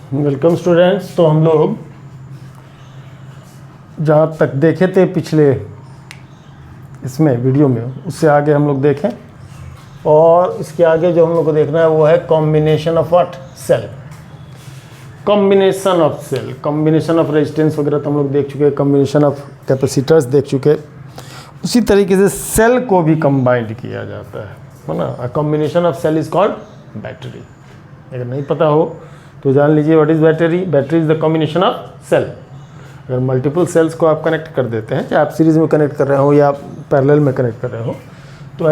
Welcome students. तो हम लोग जहाँ तक देखे थे पिछले इसमें वीडियो में, उससे आगे हम लोग देखें, और इसके आगे जो हम लोग को देखना है वो है combination of what cell, combination of cell, combination of resistance वगैरह तो हम लोग देख चुके हैं, कॉम्बिनेशन ऑफ कैपेसिटर्स देख चुके। उसी तरीके से सेल को भी कंबाइंड किया जाता है ना। Combination of cell is called battery. अगर नहीं पता हो तो जान लीजिए what is battery. Battery is the combination of cell. अगर मल्टीपल सेल्स को आप कनेक्ट कर देते हैं, चाहे आप सीरीज में कनेक्ट कर रहे हो या पैरेलल में कनेक्ट कर रहे हो, तो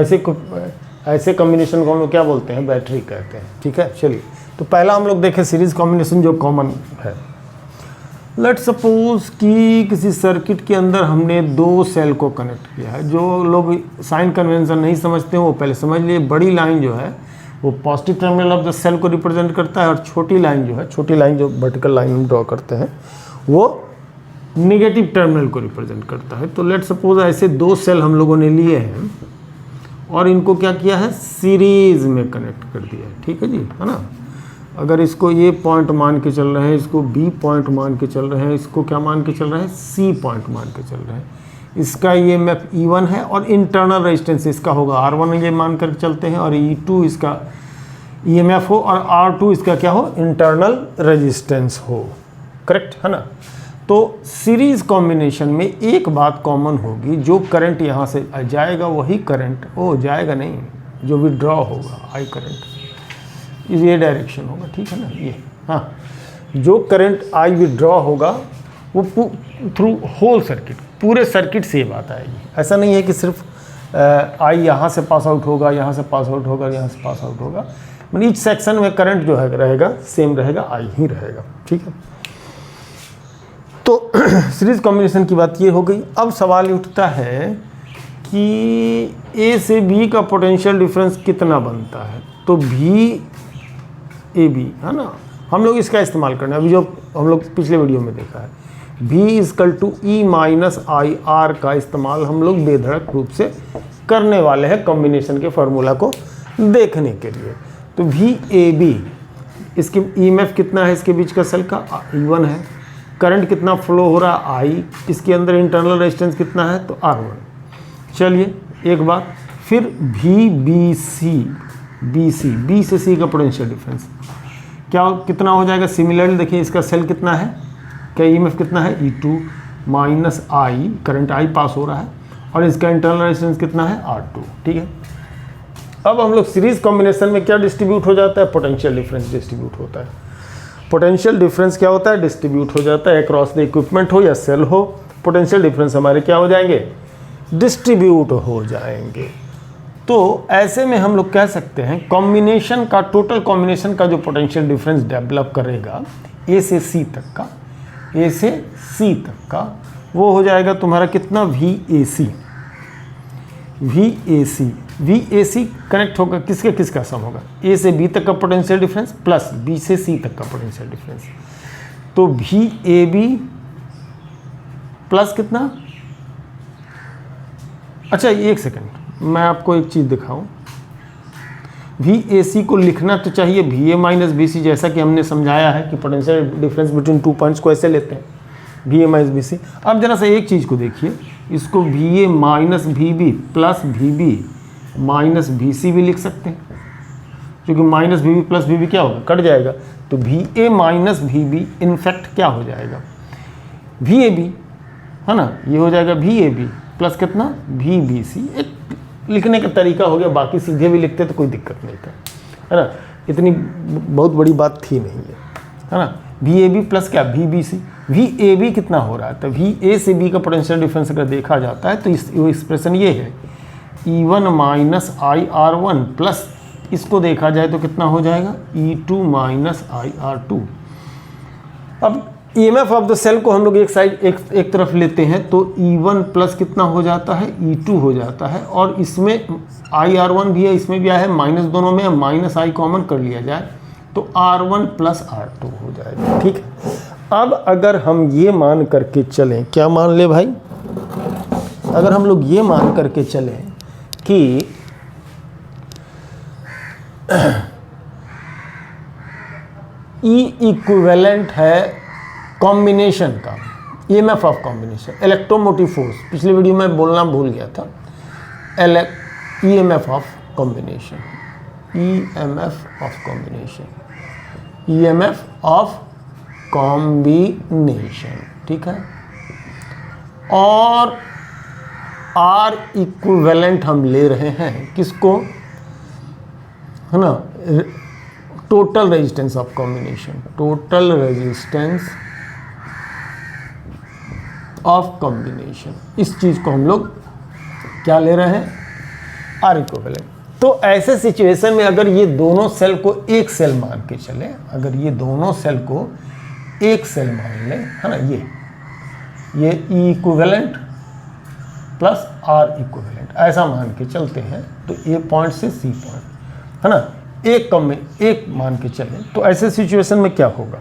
ऐसे कॉम्बिनेशन को हम लोग क्या बोलते हैं, बैटरी कहते हैं। ठीक है, चलिए तो पहला हम लोग देखें सीरीज कॉम्बिनेशन जो कॉमन है। लेट सपोज कि किसी सर्किट के अंदर हमने दो सेल को कनेक्ट किया है। जो लोग साइन कन्वेंशन नहीं समझते हैं वो पहले समझ लिए। बड़ी लाइन जो है वो positive terminal of the cell को रिप्रेजेंट करता है, और छोटी लाइन जो है, छोटी लाइन जो वर्टिकल लाइन हम ड्रॉ करते हैं, वो निगेटिव टर्मिनल को रिप्रेजेंट करता है। तो लेट सपोज ऐसे दो सेल हम लोगों ने लिए हैं और इनको क्या किया है, सीरीज में कनेक्ट कर दिया है। ठीक है जी, है ना। अगर इसको ये पॉइंट मान के चल रहे हैं, इसको बी पॉइंट मान के चल रहे हैं, इसको क्या मान के चल रहे हैं, सी पॉइंट मान के चल रहे हैं। इसका EMF E1 है और इंटरनल रेजिस्टेंस इसका होगा R1, ये मान कर चलते हैं, और E2 इसका EMF हो और R2 इसका क्या हो, इंटरनल रेजिस्टेंस हो। करेक्ट है ना। तो सीरीज कॉम्बिनेशन में एक बात कॉमन होगी, जो करंट यहाँ से जाएगा वही करंट, ओ जाएगा नहीं, जो विड्रॉ होगा आई करंट ये डायरेक्शन होगा। ठीक है ना, ये हाँ, जो करंट आई विड्रॉ होगा वो थ्रू होल सर्किट, पूरे सर्किट से ये बात आएगी। ऐसा नहीं है कि सिर्फ आई यहाँ से पास आउट होगा, यहाँ से पास आउट होगा, यहाँ से पास आउट होगा। मतलब ईच सेक्शन में करंट जो है रहेगा सेम रहेगा, आई ही रहेगा। ठीक है, तो सीरीज कॉम्बिनेशन की बात ये हो गई। अब सवाल उठता है कि ए से बी का पोटेंशियल डिफरेंस कितना बनता है। तो भी ए बी है ना, हम लोग इसका इस्तेमाल करना है। अभी जो हम लोग पिछले वीडियो में देखा है, V = E - IR का इस्तेमाल हम लोग बेधड़क रूप से करने वाले हैं कॉम्बिनेशन के फार्मूला को देखने के लिए। तो VAB, इसकी EMF कितना है, इसके बीच का सेल का E1 है। करंट कितना फ्लो हो रहा है I, इसके अंदर इंटरनल रेजिस्टेंस कितना है तो R1। चलिए एक बात फिर VBC, B से C का पोटेंशियल डिफरेंस क्या कितना हो जाएगा। सिमिलरली देखिए इसका सेल कितना है, क्या EMF कितना है, E2 - I, करंट I पास हो रहा है, और इसका इंटरनल रेजिस्टेंस कितना है, R2। ठीक है, अब हम लोग सीरीज कॉम्बिनेशन में क्या डिस्ट्रीब्यूट हो जाता है, पोटेंशियल डिफरेंस डिस्ट्रीब्यूट होता है। पोटेंशियल डिफरेंस क्या होता है, डिस्ट्रीब्यूट हो जाता है। अक्रॉस द इक्विपमेंट हो या सेल हो, पोटेंशियल डिफरेंस हमारे क्या हो जाएंगे, डिस्ट्रीब्यूट हो जाएंगे। तो ऐसे में हम लोग कह सकते हैं कॉम्बिनेशन का, टोटल कॉम्बिनेशन का जो पोटेंशियल डिफरेंस डेवलप करेगा ए से सी तक का, ए से सी तक का, वो हो जाएगा तुम्हारा कितना, VAC। VAC कनेक्ट होगा किसके किसका सम होगा, ए से बी तक का पोटेंशियल डिफरेंस प्लस बी से सी तक का पोटेंशियल डिफरेंस। तो VAB प्लस कितना, अच्छा एक सेकंड मैं आपको एक चीज़ दिखाऊं। VAC को लिखना तो चाहिए VA - BC, जैसा कि हमने समझाया है कि potential difference between two points को ऐसे लेते हैं, VA - BC। अब जरा सा एक चीज़ को देखिए, इसको VA - VB plus VB - BC भी लिख सकते हैं, क्योंकि -VB प्लस VB क्या होगा, कट जाएगा। तो VA - VB इनफैक्ट क्या हो जाएगा, VAB है ना, ये हो जाएगा VAB प्लस कितना, VBC। एक लिखने का तरीका हो गया, बाकी सीधे भी लिखते तो कोई दिक्कत नहीं था, है ना, इतनी बहुत बड़ी बात थी नहीं है ना। VAB प्लस क्या, VBC। VAB कितना हो रहा है, तो VA से B का पोटेंशियल डिफरेंस अगर देखा जाता है तो वो एक्सप्रेशन ये है, E1 - IR1 प्लस इसको देखा जाए तो कितना हो जाएगा, E2 - IR2। अब EMF ऑफ द सेल को हम लोग एक साइड एक तरफ लेते हैं तो E1 प्लस कितना हो जाता है, E2 हो जाता है, और इसमें IR1 भी है, इसमें भी आया है, माइनस दोनों में -I कॉमन कर लिया जाए तो R1 प्लस R2 हो जाएगा। ठीक है, अब अगर हम ये मान करके चलें, क्या मान ले भाई, अगर हम लोग ये मान करके चलें कि ई इक्विवेलेंट है कॉम्बिनेशन का, EMF of combination, electromotive force, पिछले वीडियो में बोलना भूल गया था, EMF of combination, EMF of combination, EMF of combination, ठीक है। और आर इक्विवेलेंट हम ले रहे हैं किसको, है ना, total resistance of combination, total resistance of combination, इस चीज को हम लोग क्या ले रहे हैं, आर इक्विवेलेंट। तो ऐसे सिचुएशन में अगर ये दोनों सेल को एक सेल मान के चले, अगर ये दोनों सेल को एक सेल मान लें, है ना, ये ई इक्विवेलेंट प्लस आर इक्विवेलेंट ऐसा मान के चलते हैं, तो ए पॉइंट से सी पॉइंट, है ना, एक कम में एक मान के चले, तो ऐसे सिचुएशन में क्या होगा,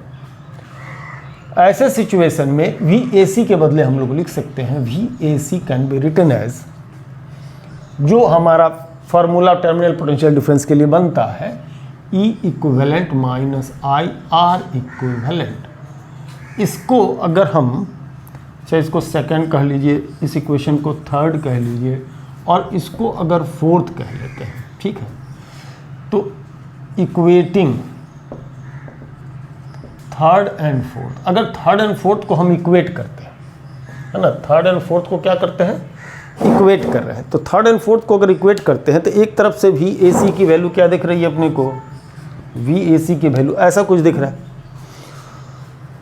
ऐसे सिचुएशन में VAC के बदले हम लोग लिख सकते हैं VAC can be written as, जो हमारा फार्मूला टर्मिनल पोटेंशियल डिफरेंस के लिए बनता है, E equivalent minus I R equivalent. इसको अगर हम, चाहे इसको सेकंड कह लीजिए, इस इक्वेशन को थर्ड कह लीजिए, और इसको अगर फोर्थ कह लेते हैं, ठीक है, तो इक्वेटिंग थर्ड एंड फोर्थ, अगर थर्ड एंड फोर्थ को हम इक्वेट करते हैं, है ना, थर्ड एंड फोर्थ को क्या करते हैं, इक्वेट कर रहे हैं, तो थर्ड एंड फोर्थ को अगर इक्वेट करते हैं तो एक तरफ से VAC की वैल्यू क्या दिख रही है अपने को, VAC की वैल्यू ऐसा कुछ दिख रहा है,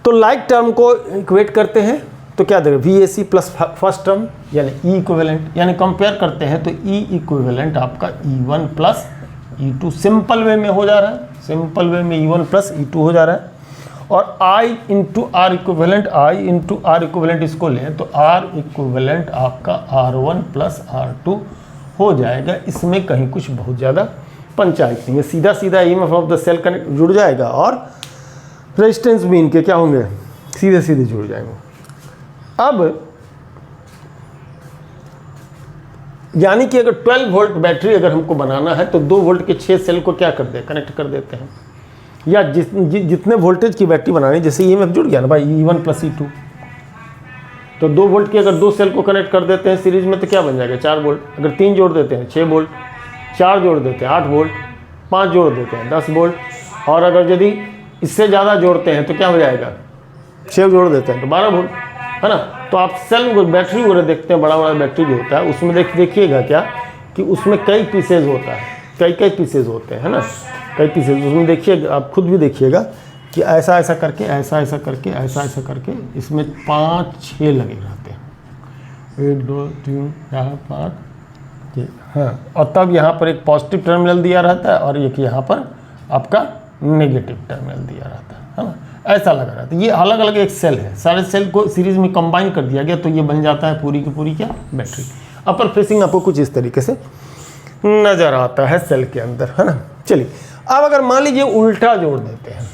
तो लाइक टर्म को इक्वेट करते हैं तो क्या देगा, VAC प्लस फर्स्ट टर्म यानी E इक्विवेलेंट, यानी कंपेयर करते हैं तो E इक्विवेलेंट आपका E1 plus E2 simple way में हो जा रहा है, सिंपल वे में E1 प्लस E2 हो जा रहा है, और I into R equivalent, I into R equivalent इसको लें तो R इक्विवेलेंट आपका R1 प्लस R2 हो जाएगा। इसमें कहीं कुछ बहुत ज़्यादा पंचायत नहीं है, सीधा सीधा EMF of the cell connect जुड़ जाएगा और रेजिस्टेंस भी इनके क्या होंगे, सीधे सीधे जुड़ जाएंगे। अब यानी कि अगर 12 वोल्ट बैटरी अगर हमको बनाना है तो 2 वोल्ट के 6 सेल को क्या कर दे, कनेक्ट कर देते हैं, या जितने वोल्टेज की बैटरी बनानी, जैसे ईएमएफ जुड़ गया ना भाई E1 प्लस E2, तो 2 वोल्ट की अगर 2 सेल को कनेक्ट कर देते हैं सीरीज में तो क्या बन जाएगा, 4 वोल्ट, अगर 3 जोड़ देते हैं 6 वोल्ट, 4 जोड़ देते हैं 8 वोल्ट, 5 जोड़ देते हैं 10 वोल्ट, और अगर यदि इससे ज़्यादा जोड़ते हैं तो क्या हो जाएगा, 6 जोड़ देते हैं तो 12 वोल्ट, है ना। तो आप सेल बैटरी वगैरह देखते हैं, बड़ा बड़ा बैटरी जो होता है उसमें देखिएगा क्या कि उसमें कई पीसेज होता है, कई पीसेज होते हैं, है ना, कई पीसेज, उसमें देखिए आप खुद भी देखिएगा कि ऐसा ऐसा करके, ऐसा ऐसा करके, ऐसा ऐसा करके इसमें 5-6 लगे रहते हैं, 1 2 3 4 5, हाँ, और तब यहाँ पर एक पॉजिटिव टर्मिनल दिया रहता है और एक यहाँ पर आपका नेगेटिव टर्मिनल दिया रहता है ना, ऐसा लगा रहता है। ये अलग अलग एक सेल है, सारे सेल को सीरीज में कंबाइन कर दिया गया तो ये बन जाता है पूरी की पूरी क्या, बैटरी। अपर फेसिंग आपको कुछ इस तरीके से नज़र आता है सेल के अंदर, है ना। चलिए अब अगर मान लीजिए उल्टा जोड़ देते हैं,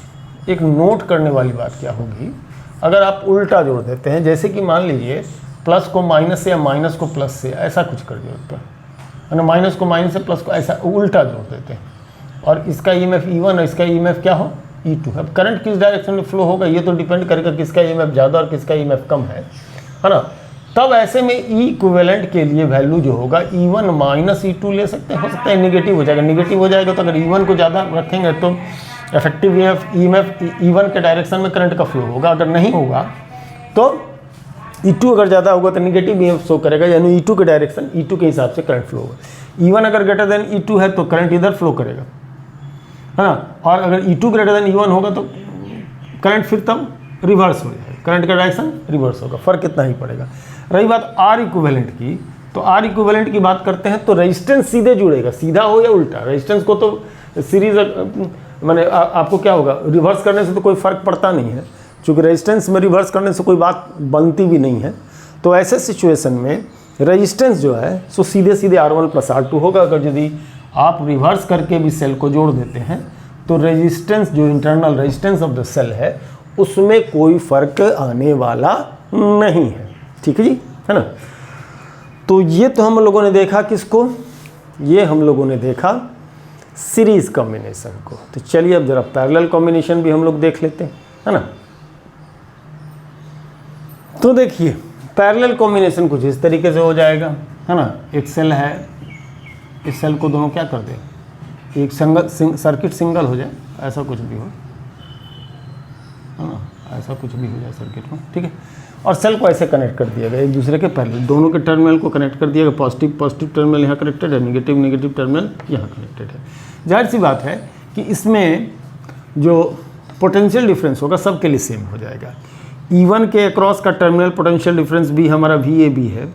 एक नोट करने वाली बात क्या होगी, अगर आप उल्टा जोड़ देते हैं, जैसे कि मान लीजिए प्लस को माइनस से या माइनस को प्लस से, ऐसा कुछ कर दिया है ना, माइनस को माइनस से प्लस को ऐसा उल्टा जोड़ देते हैं, और इसका ईएमएफ E1 और इसका ईएमएफ क्या हो, E2। अब करंट किस डायरेक्शन में फ्लो होगा ये तो डिपेंड करेगा किसका ईएमएफ ज़्यादा और किसका ईएमएफ कम है ना। तब ऐसे में E इक्विवेलेंट के लिए वैल्यू जो होगा E1 माइनस E2 ले सकते हैं, हो सकता है नेगेटिव हो जाएगा, नेगेटिव हो जाएगा तो अगर E1 को ज़्यादा रखेंगे तो इफेक्टिव ईएमएफ E1 के डायरेक्शन में करंट का फ्लो होगा, अगर नहीं होगा तो E2 अगर ज़्यादा होगा तो नेगेटिव ईएमएफ शो करेगा, यानी E2 के डायरेक्शन E2 के हिसाब से करंट फ्लो होगा। E1 अगर ग्रेटर देन E2 है तो करंट इधर फ्लो करेगा, हाँ, और अगर E2 ग्रेटर देन E1 होगा तो करंट फिर तब रिवर्स हो जाएगा, करंट का डायरेक्शन रिवर्स होगा, फर्क इतना ही पड़ेगा। रही बात आर इक्विवेलेंट की, तो आर इक्विवेलेंट की बात करते हैं तो रेजिस्टेंस सीधे जुड़ेगा, सीधा हो या उल्टा, रेजिस्टेंस को तो सीरीज मैंने आपको क्या होगा, रिवर्स करने से तो कोई फ़र्क पड़ता नहीं है, चूँकि रेजिस्टेंस में रिवर्स करने से कोई बात बनती भी नहीं है। तो ऐसे सिचुएशन में रेजिस्टेंस जो है सो सीधे सीधे R1 प्लस R2 होगा। अगर यदि आप रिवर्स करके भी सेल को जोड़ देते हैं तो रेजिस्टेंस जो internal resistance of the cell है उसमें कोई फ़र्क आने वाला नहीं है, ठीक है जी, है ना। तो ये तो हम लोगों ने देखा किसको, ये हम लोगों ने देखा सीरीज कॉम्बिनेशन को। तो चलिए अब जरा पैरेलल कॉम्बिनेशन भी हम लोग देख लेते हैं, है ना। तो देखिए पैरेलल कॉम्बिनेशन कुछ इस तरीके से हो जाएगा, है ना। एक सेल है, इस सेल को दोनों क्या कर दे, एक सर्किट सिंगल हो जाए, ऐसा कुछ भी हो, है ना, ऐसा कुछ भी हो जाए सर्किट में, ठीक है। और सेल को ऐसे कनेक्ट कर दिया गया एक दूसरे के पैरेलल, दोनों के टर्मिनल को कनेक्ट कर दिया गया। पॉजिटिव टर्मिनल यहाँ कनेक्टेड है, नेगेटिव टर्मिनल यहाँ कनेक्टेड है। जाहिर सी बात है कि इसमें जो पोटेंशियल डिफरेंस होगा सबके लिए सेम हो जाएगा। E1 के अक्रॉस का टर्मिनल पोटेंशियल डिफरेंस भी हमारा VAB है,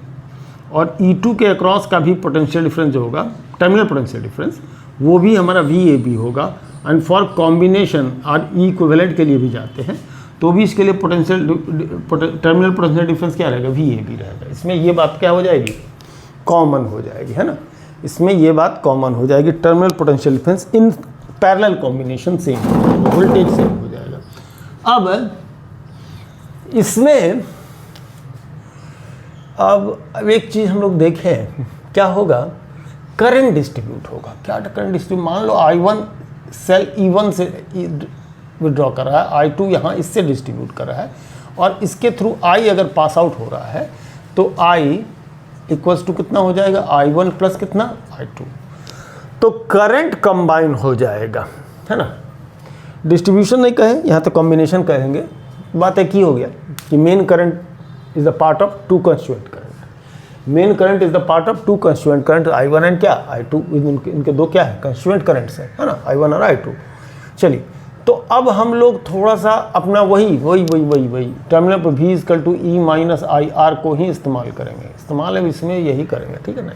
और E2 के अक्रॉस का भी पोटेंशियल डिफरेंस जो होगा, टर्मिनल पोटेंशियल डिफरेंस, वो भी हमारा VAB होगा। एंड फॉर कॉम्बिनेशन और इक्विवेलेंट के लिए भी जाते हैं तो भी इसके लिए टर्मिनल पोटेंशियल डिफरेंस क्या रहेगा, VAB रहेगा। इसमें ये बात क्या हो जाएगी, कॉमन हो जाएगी, है ना। इसमें ये बात कॉमन हो जाएगी, terminal potential difference in parallel combination same हो जाएगा, वोल्टेज सेम हो जाएगा। अब इसमें अब एक चीज़ हम लोग देखें, क्या होगा, करंट डिस्ट्रीब्यूट होगा। क्या करंट डिस्ट्रीब्यूट, मान लो I1 सेल E1 से विड्रॉ कर रहा है, I2 यहाँ इससे डिस्ट्रीब्यूट कर रहा है, और इसके थ्रू I अगर पास आउट हो रहा है तो I इक्वल्स टू कितना हो जाएगा, I1 प्लस कितना, I2। तो करंट कंबाइन हो जाएगा, है ना। डिस्ट्रीब्यूशन नहीं कहें, यहाँ तो कॉम्बिनेशन कहेंगे। बात एक ही हो गया कि main current is the part of two constituent current. Main current is the part of two constituent current, I1 and क्या, I2। इनके दो क्या है, कंस्टिट्यूएंट करंट्स है ना, I1 और I2। चलिए, तो अब हम लोग थोड़ा सा अपना वही टर्मिनल पर V equal to E minus IR को ही इस्तेमाल करेंगे। इस्तेमाल है इसमें यही करेंगे, ठीक है ना।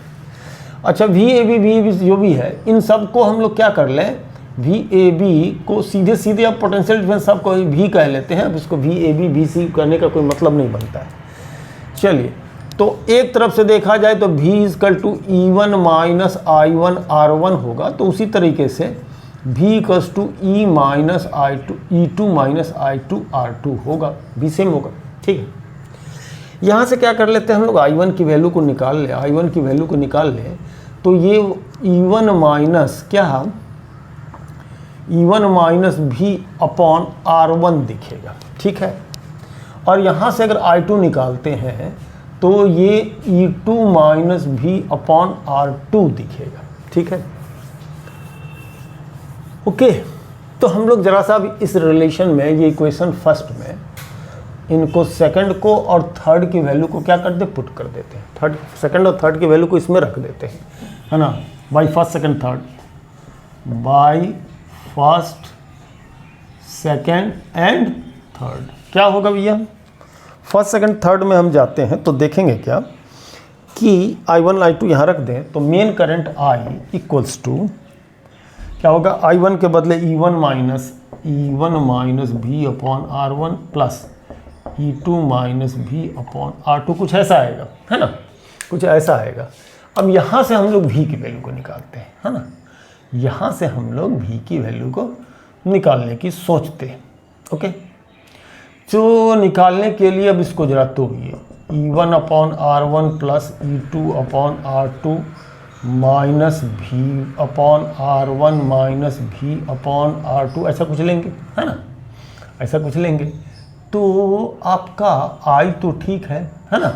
अच्छा, VAB जो भी है, इन सब को हम लोग क्या कर लें, VAB को सीधे आप पोटेंशियल डिफरेंस सबको V कह लेते हैं। अब इसको VAB BC करने का कोई मतलब नहीं बनता है। चलिए, तो एक तरफ से देखा जाए तो V equal to E1 minus I1 R1 होगा, तो उसी तरीके से V equals to E minus E2 minus I2 R2 होगा, भी सेम होगा, ठीक है। यहाँ से क्या कर लेते हैं हम लोग, I1 की वैल्यू को निकाल लें, I1 की वैल्यू को निकाल लें, तो ये E1 माइनस क्या, E1 minus V upon R1 दिखेगा, ठीक है। और यहाँ से अगर I2 निकालते हैं तो ये E2 minus V upon R2 दिखेगा, ठीक है। ओके, तो हम लोग जरा सा इस रिलेशन में, ये इक्वेशन फर्स्ट में, इनको सेकंड को और थर्ड की वैल्यू को क्या कर दे, पुट कर देते हैं। सेकंड और थर्ड की वैल्यू को इसमें रख देते हैं, है ना। By first second third, by first second and third, क्या होगा भैया, फर्स्ट सेकंड थर्ड में हम जाते हैं तो देखेंगे क्या कि I1 I2 यहाँ रख दें तो main current I equals to क्या होगा, I1 के बदले E1 minus V upon R1 plus E2 minus V upon R2, कुछ ऐसा आएगा, है ना, कुछ ऐसा आएगा। अब यहाँ से हम लोग V की वैल्यू को निकालते हैं, है ना। यहाँ से हम लोग V की वैल्यू को निकालने की सोचते हैं, ओके। तो निकालने के लिए अब इसको जरा तोड़िए, E1 upon R1 plus E2 upon R2 minus V upon R1 minus V upon R2, ऐसा कुछ लेंगे, है ना, ऐसा कुछ लेंगे। तो आपका I तो ठीक है ना।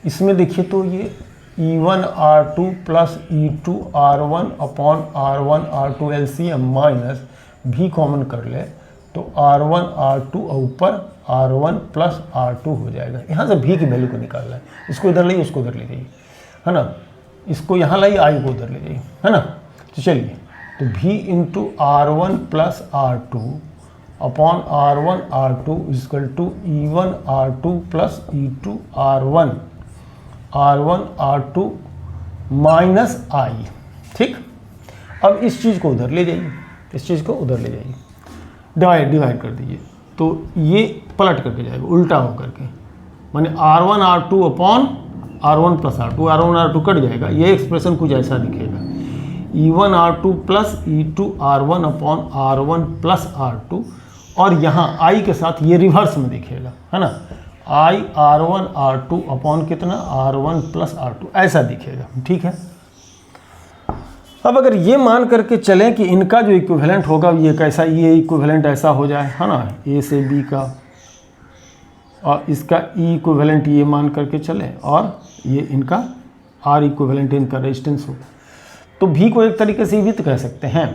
इसमें देखिए तो ये E1 R2 plus E2 R1 upon R1 R2 LCM minus V common कर ले तो R1 R2 ऊपर R1 प्लस R2 हो जाएगा। यहाँ से V की वैल्यू को निकालना है, इसको इधर ले उसको उधर ले जाइए, है ना, इसको यहाँ लाइए I को उधर ले जाइए, है ना। तो चलिए, तो V into R1 plus R2 upon R1 R2 equal to E1 R2 plus E2 R1 R2 minus I, ठीक। अब इस चीज़ को उधर ले जाइए, इस चीज़ को उधर ले जाइए, डिवाइड कर दीजिए, तो ये पलट करके जाएगा उल्टा होकर के, माने R1 R2 upon R1 plus R2 R1 cut जाएगा। ये एक्सप्रेशन कुछ ऐसा दिखेगा, E1 R2 plus E2 R1 upon R1 plus R2, और यहाँ I के साथ ये रिवर्स में दिखेगा, है ना, I R1 R2 अपॉन कितना R1 प्लस R2, ऐसा दिखेगा, ठीक है। अब अगर ये मान करके चलें कि इनका जो इक्विवेलेंट होगा ये कैसा, ये इक्विवेलेंट ऐसा हो जाए, है ना, ए से बी का, और इसका ई इक्विवेलेंट ये मान करके चले, और ये इनका आर इक्विवेलेंट इनका रेजिस्टेंस हो, तो भी को एक तरीके से ये भी तो कह सकते हैं,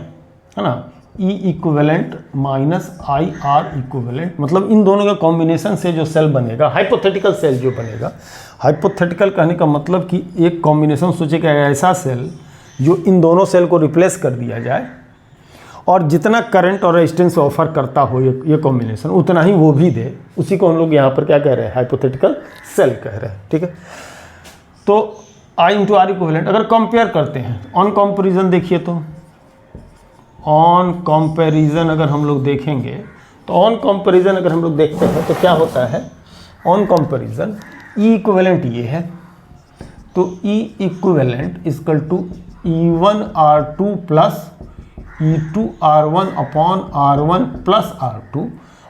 है ना, E equivalent minus I R equivalent, मतलब इन दोनों के कॉम्बिनेशन से जो सेल बनेगा, हाइपोथेटिकल सेल जो बनेगा, हाइपोथेटिकल कहने का मतलब कि एक कॉम्बिनेशन सोचेगा ऐसा सेल जो इन दोनों सेल को रिप्लेस कर दिया जाए, और जितना करंट और रेजिस्टेंस ऑफर करता हो ये कॉम्बिनेशन उतना ही वो भी दे, उसी को हम लोग यहाँ पर क्या कह रहे हैं, हाइपोथेटिकल सेल कह रहे हैं, ठीक है। तो आई इंटू आर इक्विवेलेंट अगर कंपेयर करते हैं, ऑन कंपेरिजन देखिए, तो ऑन कंपेरिजन अगर हम लोग देखेंगे, तो ऑन कंपेरिजन अगर हम लोग देखते हैं तो क्या होता है, ऑन कंपेरिजन ई इक्विवेलेंट ये है, तो E equivalent equal to E1R2 plus E2R1 upon R1 plus R2,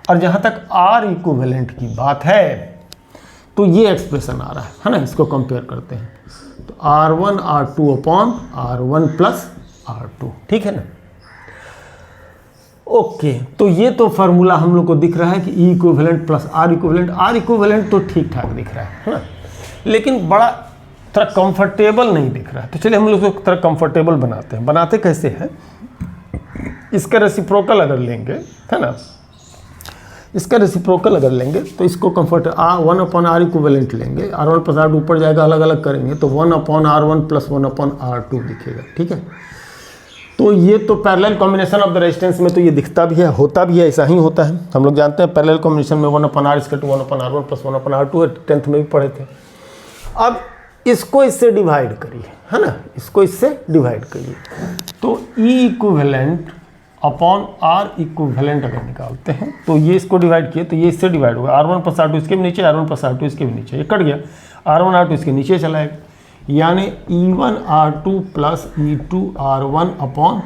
और जहाँ तक R इक्विवेलेंट की बात है तो ये एक्सप्रेशन आ रहा है ना, इसको कंपेयर करते हैं, तो R1 R2 upon R1 plus R2, ठीक है ना। ओके, तो ये तो फार्मूला हम लोग को दिख रहा है कि E equivalent plus R equivalent तो ठीक ठाक दिख रहा है ना, लेकिन बड़ा थोड़ा कंफर्टेबल नहीं दिख रहा है। तो चलिए हम लोग थोड़ा कंफर्टेबल बनाते हैं। बनाते कैसे हैं, इसका रेसिप्रोकल अगर लेंगे, है ना, इसका रेसिप्रोकल अगर लेंगे तो इसको कंफर्ट 1 अपॉन आर इक्विवेलेंट लेंगे, R1 प्लस R2 ऊपर जाएगा, अलग अलग करेंगे तो 1 upon R1 plus 1 upon R2 दिखेगा, ठीक है। तो ये तो parallel combination of the resistance में तो ये दिखता भी है, होता भी है, ऐसा ही होता है। हम लोग जानते हैं पैरेलल कॉम्बिनेशन में 1 upon R equal to 1 upon R1 plus 1 upon R2 है, 10th में भी पढ़े थे। अब इसको इससे डिवाइड करिए, है ना, इसको इससे डिवाइड करिए, तो E equivalent upon R equivalent अगर निकालते हैं तो ये इसको डिवाइड किए तो ये इससे डिवाइड होगा, R1 प्लस R2 इसके भी नीचे, R1 प्लस R2 इसके भी नीचे, ये कट गया, R1 R2 इसके नीचे चला जाएगा, यानी E1 R2 plus E2 R1 upon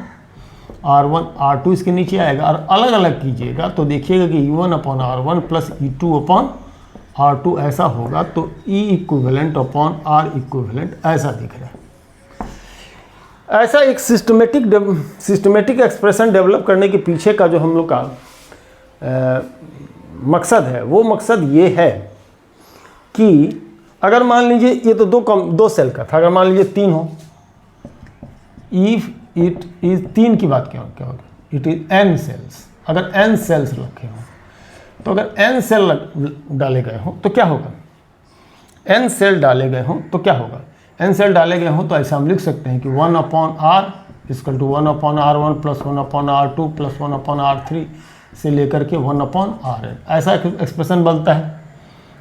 R1 R2 इसके नीचे आएगा, और अलग अलग कीजिएगा तो देखिएगा कि E1 upon R1 plus E2 upon R2 ऐसा होगा, तो E equivalent upon R equivalent ऐसा दिख रहा है। ऐसा एक सिस्टमेटिक एक्सप्रेशन डेवलप करने के पीछे का जो हम लोग का मकसद है, वो मकसद ये है कि अगर मान लीजिए ये तो दो सेल का था, अगर मान लीजिए 3 हो, इफ इट इज 3 की बात क्या होगा, इट इज n सेल्स, अगर n सेल्स रखे हों तो अगर n सेल डाले गए हों तो क्या होगा, n सेल डाले गए हों तो क्या होगा, n सेल डाले गए हों तो ऐसा हम लिख सकते हैं कि 1 upon R equal to 1 upon R1 plus 1 upon R2 plus 1 upon R3 से लेकर के 1 अपॉन Rn, ऐसा एक्सप्रेशन बनता है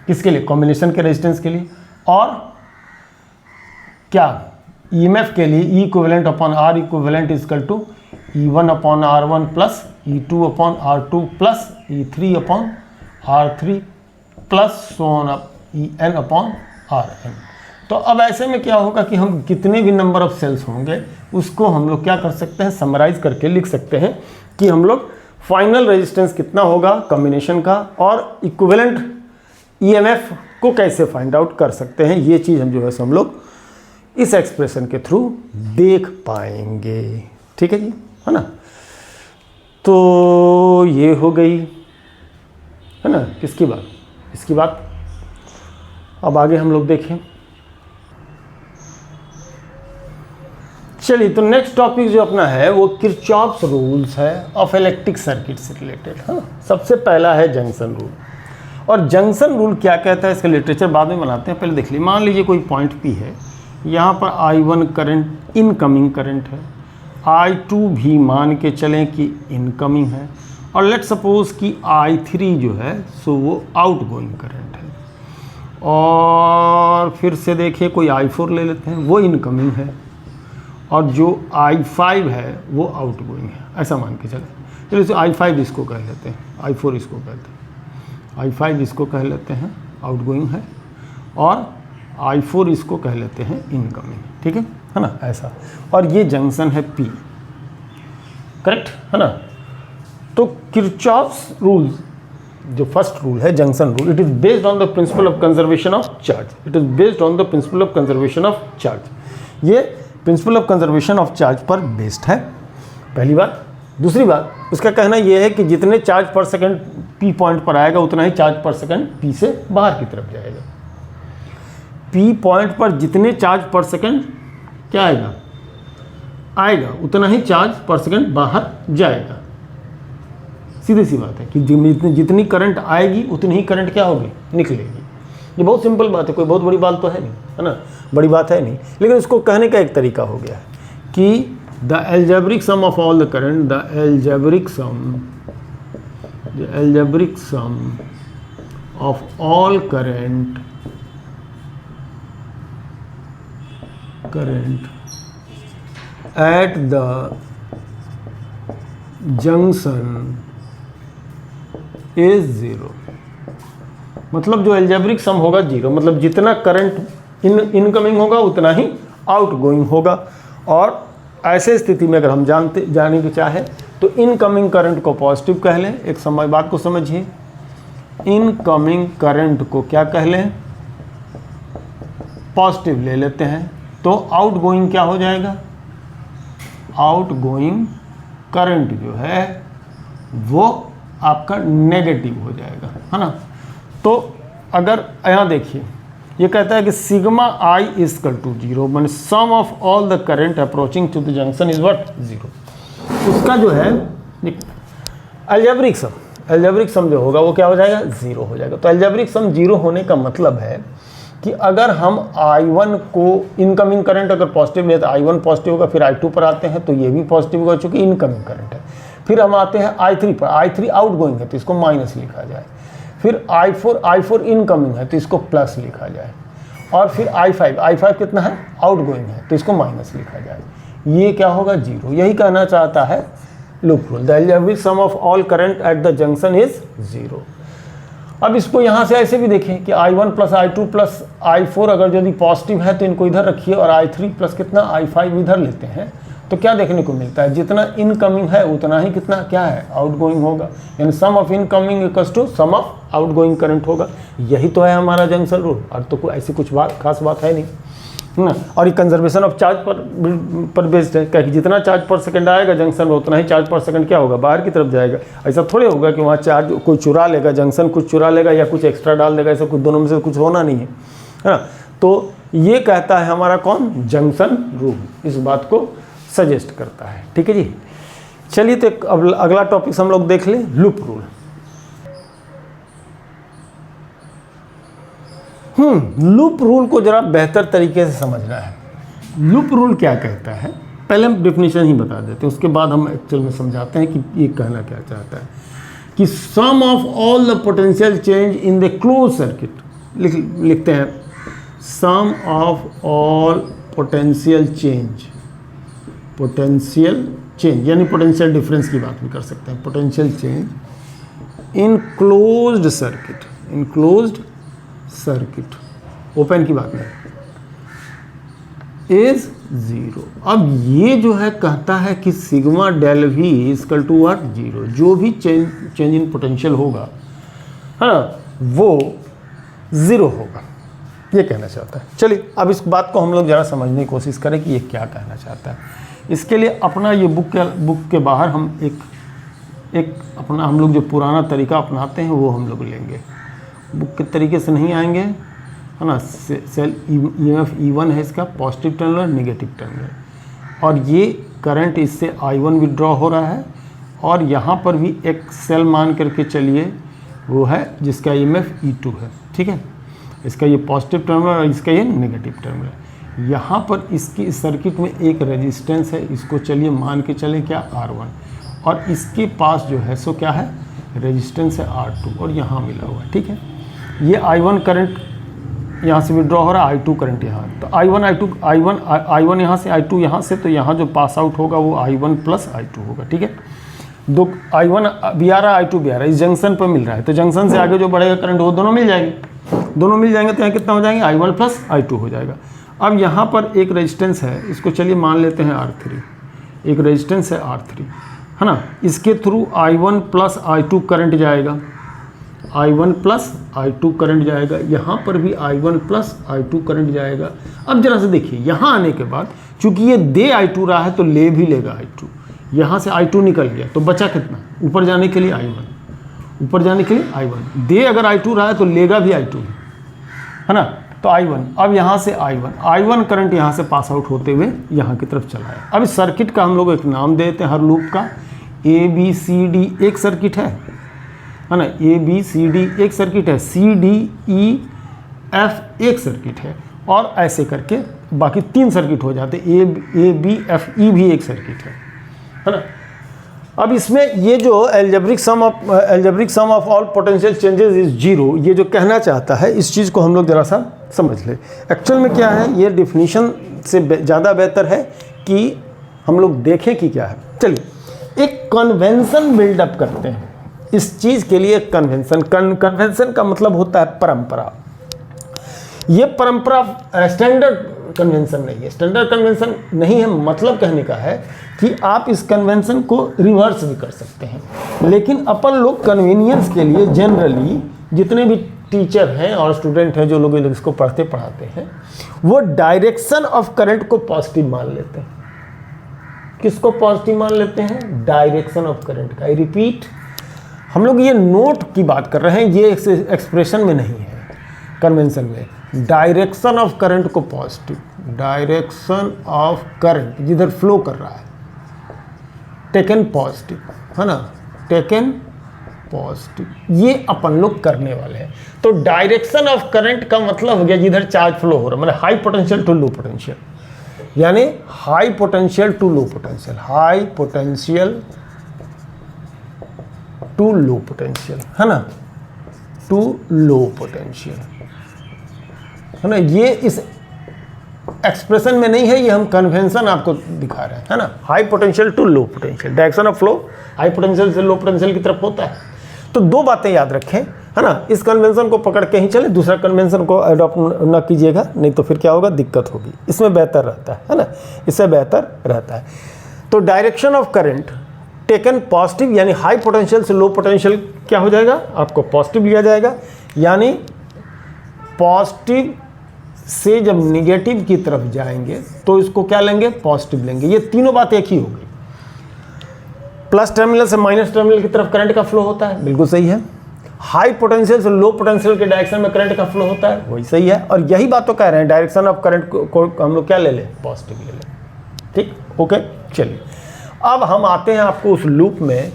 किसके लिए, कॉम्बिनेशन के रेजिस्टेंस के लिए, और क्या EMF के लिए E equivalent upon R equivalent equal to E1 upon R1 plus E2 upon R2 plus E3 upon R3 plus so on En upon Rn। तो अब ऐसे में क्या होगा कि हम कितने भी नंबर ऑफ सेल्स होंगे उसको हम लोग क्या कर सकते हैं, समराइज करके लिख सकते हैं कि हम लोग फाइनल रेजिस्टेंस कितना होगा कॉम्बिनेशन का, और इक्विवेलेंट EMF को कैसे फाइंड आउट कर सकते हैं। ये चीज़ हम जो है हम लोग इस एक्सप्रेशन के थ्रू देख पाएंगे, ठीक है जी, है ना। तो ये हो गई, है ना, किसकी बात, इसकी बात। अब आगे हम लोग देखें, चलिए, तो नेक्स्ट टॉपिक जो अपना है वो किरचॉफ्स रूल्स है ऑफ इलेक्ट्रिक सर्किट से रिलेटेड, है ना। सबसे पहला है जंक्शन रूल, और जंक्शन रूल क्या कहता है इसका लिटरेचर बाद में बनाते हैं, पहले देख लीजिए। मान लीजिए कोई पॉइंट P है, यहाँ पर I1 करंट इनकमिंग करंट है, I2 भी मान के चलें कि इनकमिंग है, और लेट सपोज कि I3 जो है सो वो आउटगोइंग करंट है, और फिर से देखिए कोई I4 ले लेते हैं, वो इनकमिंग है, और जो I5 है वो आउटगोइंग है, ऐसा मान के चलें। चलिए तो I5 इसको कह लेते हैं, I4 इसको कहते हैं, I5 इसको कह लेते हैं आउटगोइंग है, और I4 इसको कह लेते हैं इनकमिंग, ठीक है ना, ऐसा। और ये जंक्शन है P, करेक्ट है ना। तो किरचॉफ्स रूल जो फर्स्ट रूल है junction rule, it is based on the principle of conservation of charge, it is based on the principle of conservation of charge. ये principle of conservation of charge पर based है, पहली बात। दूसरी बात, उसका कहना यह है कि जितने चार्ज पर सेकंड पी पॉइंट पर आएगा उतना ही चार्ज पर सेकंड पी से बाहर की तरफ जाएगा। पी पॉइंट पर जितने चार्ज पर सेकंड क्या आएगा उतना ही चार्ज पर सेकंड बाहर जाएगा। सीधी सी बात है कि जितनी करंट आएगी उतनी ही करंट क्या होगी, निकलेगी। ये बहुत सिंपल बात है, कोई बहुत बड़ी बात तो है नहीं, है ना, बड़ी बात है नहीं। लेकिन इसको कहने का एक तरीका हो गया है कि the algebraic sum of all the current, the algebraic sum of all current at the junction is 0। मतलब जो एल्जेब्रिक सम होगा 0, मतलब जितना करंट इनकमिंग होगा उतना ही आउटगोइंग होगा। और ऐसे स्थिति में अगर हम जाने के चाहें तो इनकमिंग करंट को पॉजिटिव कह लें। एक समय बात को समझिए, इनकमिंग करंट को क्या कह लें, पॉजिटिव ले लेते हैं, तो आउटगोइंग क्या हो जाएगा, आउटगोइंग करंट जो है वो आपका नेगेटिव हो जाएगा, है ना। तो अगर यहाँ देखिए ये कहता है कि sigma I is equal to 0, मान sum of all the current approaching to the junction is what 0। उसका जो है एल्जेब्रिक सम जो होगा वो क्या हो जाएगा, 0 हो जाएगा। तो एल्जेब्रिक सम 0 होने का मतलब है कि अगर हम I1 को इनकमिंग करंट अगर पॉजिटिव लेते हैं, I1 पॉजिटिव होगा, फिर I2 पर आते हैं तो ये भी पॉजिटिव होगा चूंकि इनकमिंग करंट है। फिर हम आते हैं I3 पर, I3 आउटगोइंग है तो इसको माइनस लिखा जाए। फिर I4 इनकमिंग है तो इसको प्लस लिखा जाए। और फिर I5 कितना है, आउटगोइंग है तो इसको माइनस लिखा जाए। ये क्या होगा, 0। यही कहना चाहता है loop rule, the algebraic sum of all current at the junction is 0। अब इसको यहाँ से ऐसे भी देखें कि I1 plus I2 plus I4 अगर यदि पॉजिटिव है तो इनको इधर रखिए और I3 प्लस कितना I5 इधर लेते हैं तो क्या देखने को मिलता है, जितना इनकमिंग है उतना ही कितना क्या है, आउटगोइंग होगा। यानी sum of incoming equals to sum of outgoing current होगा। यही तो है हमारा जंक्शन रूल, और तो कोई ऐसी कुछ खास बात है नहीं, है ना। और ये कंजर्वेशन ऑफ चार्ज पर बेस्ड है, क्योंकि जितना चार्ज पर सेकंड आएगा जंक्शन में उतना ही चार्ज पर सेकंड क्या होगा, बाहर की तरफ जाएगा। ऐसा थोड़े होगा कि वहाँ चार्ज कोई चुरा लेगा, जंक्शन कुछ चुरा लेगा या कुछ एक्स्ट्रा डाल देगा, ऐसा कुछ दोनों में से कुछ होना नहीं है ना। तो ये कहता है हमारा कौन, जंक्शन रूल, इस बात को सजेस्ट करता है। ठीक है जी, चलिए तो अब अगला टॉपिक हम लोग देख लें, लूप रूल। लूप रूल को जरा बेहतर तरीके से समझना है। लूप रूल क्या कहता है, पहले हम डेफिनेशन ही बता देते हैं, उसके बाद हम एक्चुअल में समझाते हैं कि ये कहना क्या चाहता है। कि sum of all the potential change in the close circuit, लिखते हैं sum of all potential change यानी पोटेंशियल डिफरेंस की बात भी कर सकते हैं। Potential change in closed circuit, open की बात नहीं, इज 0। अब ये जो है कहता है कि sigma del V equal to what, 0। जो भी चेंज इन पोटेंशियल होगा, हाँ, वो 0 होगा, ये कहना चाहता है। चलिए अब इस बात को हम लोग ज़रा समझने की कोशिश करें कि ये क्या कहना चाहता है। इसके लिए अपना ये बुक के बाहर हम एक अपना हम लोग जो पुराना तरीका अपनाते हैं वो हम लोग लेंगे। बुक के तरीके से नहीं आएंगे, है ना। सेल EMF E1 है, इसका पॉजिटिव टर्मिनल नेगेटिव टर्मिनल, और ये करंट इससे I1 विड्रॉ हो रहा है, और यहाँ पर भी एक सेल मान करके चलिए वो है जिसका EMF E2 है। ठीक है, इसका ये पॉजिटिव टर्मिनल और इसका ये नेगेटिव टर्मिनल। यहाँ पर इसकी इस सर्किट में एक रेजिस्टेंस है, इसको चलिए मान के चले क्या, R1, और इसके पास जो है सो क्या है, रेजिस्टेंस है R2, और यहाँ मिला हुआ है। ठीक है, ये I1 करंट यहाँ से विड्रॉ हो रहा है, I2 करंट यहाँ, तो I1 यहाँ से, I2 यहाँ से, तो यहाँ जो पास आउट होगा वो I1 प्लस I2 होगा। ठीक है, दो I1 भी आ रहा है, I2 भी आ रहा है, इस जंक्शन पर मिल रहा है, तो जंक्शन से आगे जो बढ़ेगा करंट वो दोनों मिल जाएंगे, तो यहाँ कितना हो जाएंगे, I1 प्लस I2 हो जाएगा। अब यहाँ पर एक रेजिस्टेंस है, इसको चलिए मान लेते हैं R3, एक रेजिस्टेंस है R3, है ना। इसके through I1 plus I2 current जाएगा, I1 प्लस I2 करंट जाएगा, यहाँ पर भी I1 प्लस I2 करंट जाएगा। अब जरा से देखिए, यहाँ आने के बाद चूंकि ये दे I2 रहा है तो ले भी लेगा I2, यहाँ से I2 निकल गया तो बचा कितना, ऊपर जाने के लिए I1, ऊपर जाने के लिए I1, दे अगर I2 रहा है तो लेगा भी I2 है ना, तो I1, अब यहाँ से I1 करंट यहाँ से पास आउट होते हुए यहाँ की तरफ चला है। अब इस सर्किट का हम लोग एक नाम देते हैं हर लूप का, ABCD एक सर्किट है ना, ABCD एक सर्किट है, CDEF एक सर्किट है, और ऐसे करके बाकी 3 सर्किट हो जाते, ABFE भी एक सर्किट है ना। अब इसमें ये जो algebraic sum of all potential changes is 0, ये जो कहना चाहता है इस चीज़ को हम लोग ज़रा सा समझ ले। एक्चुअल में क्या है, ये डिफिनीशन से ज़्यादा बेहतर है कि हम लोग देखें कि क्या है। चलिए एक कन्वेंशन बिल्डअप करते हैं इस चीज़ के लिए। कन्वेंशन का मतलब होता है परंपरा। ये परंपरा स्टैंडर्ड कन्वेंशन नहीं है, स्टैंडर्ड कन्वेंशन नहीं है, मतलब कहने का है कि आप इस कन्वेंशन को रिवर्स भी कर सकते हैं। लेकिन अपन लोग कन्वीनियंस के लिए जनरली जितने भी टीचर हैं और स्टूडेंट हैं जो लोग इसको पढ़ाते हैं, वो डायरेक्शन ऑफ करंट को पॉजिटिव मान लेते हैं। किसको पॉजिटिव मान लेते हैं? डायरेक्शन ऑफ करंट का। आई रिपीट, हम लोग ये नोट की बात कर रहे हैं, ये एक्सप्रेशन में नहीं है, कन्वेंशन में। डायरेक्शन ऑफ करंट को पॉजिटिव, डायरेक्शन ऑफ करंट जिधर फ्लो कर रहा है टेकन पॉजिटिव, है ना, टेकन पॉजिटिव, ये अपन लोग करने वाले हैं। तो डायरेक्शन ऑफ करंट का मतलब हो गया जिधर चार्ज फ्लो हो रहा है, मतलब high potential to low potential, यानी high potential to low potential, high potential to low potential, है ना, टू लो पोटेंशियल, है ना। ये इस एक्सप्रेशन में नहीं है, ये हम कन्वेंशन आपको दिखा रहे हैं, है ना। High potential to low potential, direction of flow high potential से लो पोटेंशियल की तरफ होता है। तो 2 बातें याद रखें, है ना। इस कन्वेंशन को पकड़ के ही चले, दूसरा कन्वेंशन को अडॉप्ट न कीजिएगा, नहीं तो फिर क्या होगा, दिक्कत होगी। इसमें बेहतर रहता है ना, इससे बेहतर रहता है। तो direction of current taken positive, यानी हाई पोटेंशियल से लो पोटेंशियल क्या हो जाएगा, आपको पॉजिटिव लिया जाएगा, यानी पॉजिटिव से जब निगेटिव की तरफ जाएंगे तो इसको क्या लेंगे, पॉजिटिव लेंगे। ये तीनों बात एक ही होगी। प्लस टर्मिनल से माइनस टर्मिनल की तरफ करंट का फ्लो होता है, बिल्कुल सही है। हाई पोटेंशियल से लो पोटेंशियल के डायरेक्शन में करंट का फ्लो होता है, वही सही है। और यही बात तो कह रहे हैं, डायरेक्शन ऑफ करंट को हम लोग क्या ले लें, पॉजिटिव ले लें। ठीक, ओके। चलिए अब हम आते हैं आपको उस लूप में,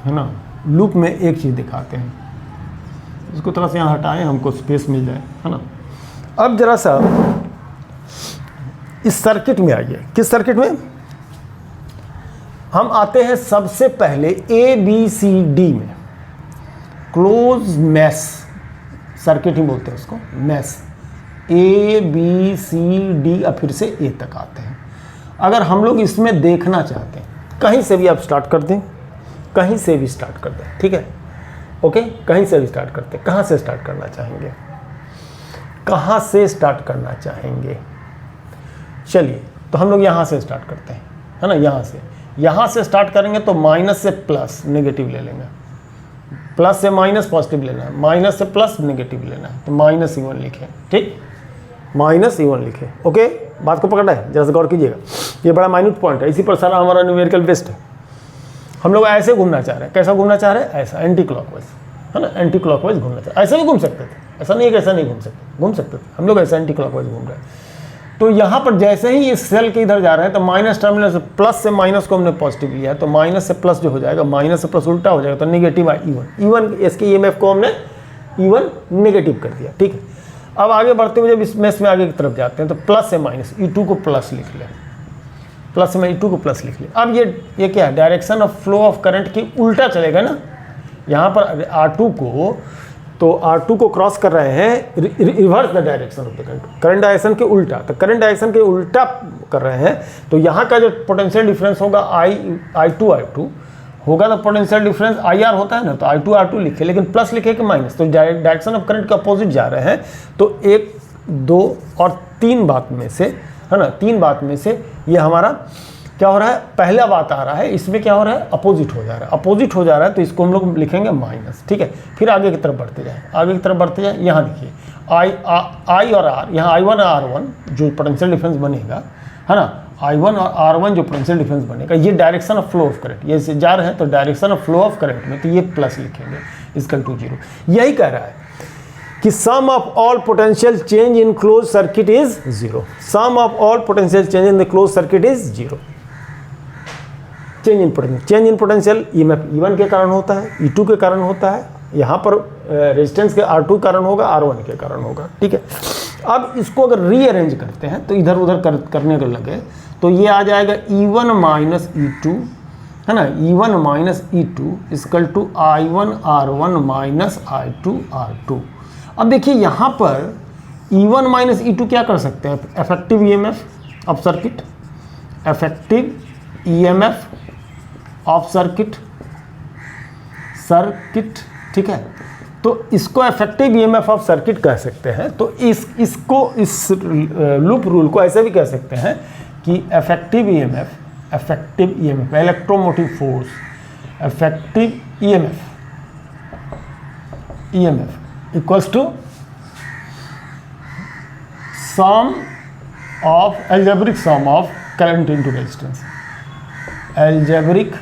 है ना। लूप में एक चीज़ दिखाते हैं, इसको थोड़ा सा यहाँ हटाएं, हमको स्पेस मिल जाए, है ना। अब जरा सा इस सर्किट में आइए। किस सर्किट में? हम आते हैं सबसे पहले ABCD में, क्लोज मैश सर्किट ही बोलते हैं उसको, मैश। ABCD, अब फिर से A तक आते हैं। अगर हम लोग इसमें देखना चाहते हैं, कहीं से भी आप स्टार्ट कर दें, कहीं से भी स्टार्ट कर दें, ठीक है, ओके। कहीं से भी स्टार्ट करते हैं। कहाँ से स्टार्ट करना चाहेंगे, कहाँ से स्टार्ट करना चाहेंगे? चलिए तो हम लोग यहाँ से स्टार्ट करते हैं, है ना। यहाँ से स्टार्ट करेंगे तो माइनस से प्लस नेगेटिव ले लेंगे, प्लस से माइनस पॉजिटिव लेना है, माइनस से प्लस नेगेटिव लेना है, तो माइनस E1 लिखें, ठीक, माइनस E1 लिखें, ओके। बात को पकड़ा है, जरा से गौर कीजिएगा, ये बड़ा माइन्यूट पॉइंट है, इसी पर सारा हमारा न्यूमेरिकल बेस्ड है। हम लोग ऐसे घूमना चाह रहे हैं, कैसा घूमना चाह रहे हैं, ऐसा एंटी क्लॉकवाइज, है ना, एंटी क्लॉकवाइज घूमना चाह रहे हैं। ऐसा भी घूम सकते थे, ऐसा नहीं है कि ऐसा नहीं घूम सकते थे, हम लोग ऐसा एंटी क्लॉकवाइज घूम रहे हैं। तो यहाँ पर जैसे ही इस सेल के इधर जा रहे हैं तो माइनस टर्मिनल से प्लस से माइनस को हमने पॉजिटिव लिया है, तो माइनस से प्लस जो हो जाएगा, माइनस से प्लस उल्टा हो जाएगा, तो नेगेटिव E1 इसके EMF को हमने E1 नेगेटिव कर दिया, ठीक है। अब आगे बढ़ते हुए जब इस मैश में आगे की तरफ जाते हैं तो प्लस से माइनस E2 को प्लस लिख लें, प्लस से E2 को प्लस लिख लें। अब ये क्या है, direction of flow of current की उल्टा चलेगा ना। यहाँ पर R2 को, तो R2 को क्रॉस कर रहे हैं, reverse the direction of the current direction के उल्टा, तो करंट डायरेक्शन के उल्टा कर रहे हैं। तो यहाँ का जो पोटेंशियल डिफरेंस होगा I2 होगा, तो पोटेंशियल डिफरेंस IR होता है ना, तो I2 लिखे, लेकिन प्लस लिखे कि माइनस, तो डायरेक्शन ऑफ करंट के अपोजिट जा रहे हैं। तो 1, 2 और 3 बात में से, है ना, 3 बात में से ये हमारा क्या हो रहा है, पहला बात आ रहा है, इसमें क्या हो रहा है, अपोजिट हो जा रहा है, अपोजिट हो जा रहा है, तो इसको हम लोग लिखेंगे माइनस, ठीक है। फिर आगे की तरफ बढ़ते जाएं, आगे की तरफ बढ़ते जाएं। यहाँ देखिए I और R, यहाँ I1 और R1 जो पोटेंशियल डिफरेंस बनेगा, है ना, I1 और R1 जो पोटेंशियल डिफरेंस बनेगा, ये direction of flow of current, ये से जा रहे हैं तो direction of flow of current में तो ये प्लस लिखेंगे इक्वल टू 0। यही कह रहा है कि sum of all potential change in close circuit is 0। Sum of all potential change in the close circuit is 0। Change in potential EMF E1 के कारण होता है, E2 के कारण होता है, यहाँ पर रेजिस्टेंस के R2 कारण होगा, R1 के कारण होगा। ठीक है, अब इसको अगर रीअरेंज करते हैं तो इधर उधर करने को लगे तो ये आ जाएगा E1 माइनस E2, है ना, E1 minus E2 equal to I1 R1 minus I2 R2। अब देखिए यहाँ पर E1 माइनस E2 क्या कर सकते हैं, effective EMF of circuit, effective EMF of circuit, ठीक है, तो इसको इफेक्टिव ईएमएफ ऑफ सर्किट कह सकते हैं। तो इसको इस लूप रूल को ऐसे भी कह सकते हैं कि effective EMF electromotive force, effective EMF equals to sum of algebraic sum of current into resistance, algebraic